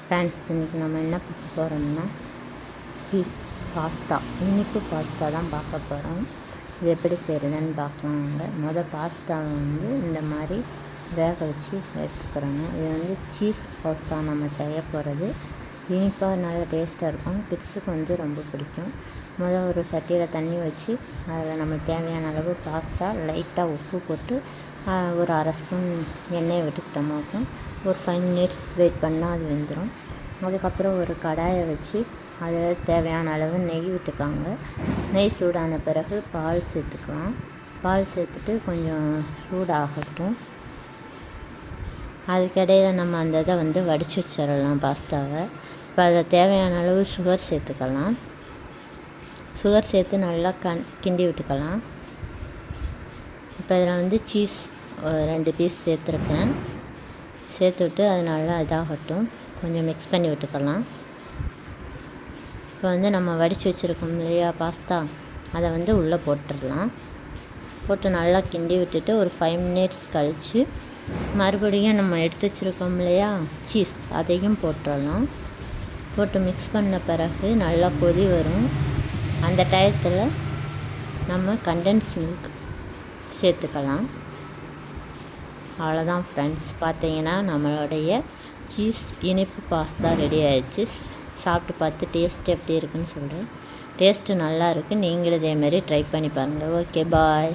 Friends, இன்றைக்கி நம்ம என்ன பார்க்க போகிறோம்னா பாஸ்தா, இனிப்பு பாஸ்தா தான் பார்க்க போகிறோம். இது எப்படி செய்கிறதுன்னு பார்க்கலாங்க. பாஸ்தாவை இந்த மாதிரி வேக வச்சு எடுத்துக்கிறோங்க. இது சீஸ் பாஸ்தா நம்ம செய்ய போகிறது. இனிப்பாக நல்லா டேஸ்ட்டாக இருக்கும். கிட்ஸுக்கு ரொம்ப பிடிக்கும். ஒரு சட்டியில் தண்ணி வச்சு அதில் நம்ம தேவையான அளவு பாஸ்தா லைட்டாக உப்பு போட்டு ஒரு அரை ஸ்பூன் எண்ணெயை விட்டுக்கிட்டோமாக்கும் ஒரு 5 மினிட்ஸ் வெயிட் பண்ணால் அது வெந்துடும். அதுக்கப்புறம் ஒரு கடாயை வச்சு அதில் தேவையான அளவு நெய் விட்டுக்காங்க. நெய் சூடான பிறகு பால் சேர்த்துக்கலாம். பால் சேர்த்துட்டு கொஞ்சம் சூடாகட்டும். அதுக்கிடையில் நம்ம அந்த இதை வடித்து வச்சிடலாம் பாஸ்தாவை. இப்போ அதில் தேவையான அளவு சுகர் சேர்த்துக்கலாம். சுகர் சேர்த்து நல்லா கிண்டி விட்டுக்கலாம். இப்போ இதில் சீஸ் 2 பீஸ் சேர்த்துருக்கேன். சேர்த்து விட்டு அது நல்லா இதாகட்டும். கொஞ்சம் மிக்ஸ் பண்ணி விட்டுக்கலாம். இப்போ நம்ம வடித்து வச்சுருக்கோம் இல்லையா பாஸ்தா, அதை உள்ளே போட்டுடலாம். போட்டு நல்லா கிண்டி விட்டுட்டு ஒரு 5 மினிட்ஸ் கழித்து மறுபடியும் நம்ம எடுத்து வச்சுருக்கோம் இல்லையா சீஸ், அதையும் போட்டுடலாம். போட்டு மிக்ஸ் பண்ண பிறகு நல்லா கொதி வரும். அந்த டயத்தில் நம்ம கண்டென்ஸ் மில்க் சேர்த்துக்கலாம். அவ்வளோதான் ஃப்ரெண்ட்ஸ். பார்த்தீங்கன்னா நம்மளுடைய சீஸ் இனிப்பு பாஸ்தா ரெடி ஆகிடுச்சு. சாப்பிட்டு பார்த்து டேஸ்ட் எப்படி இருக்குன்னு சொல்கிறேன். டேஸ்ட்டு நல்லா இருக்குது. நீங்களும் இதேமாரி ட்ரை பண்ணி பாருங்கள். ஓகே, பாய்.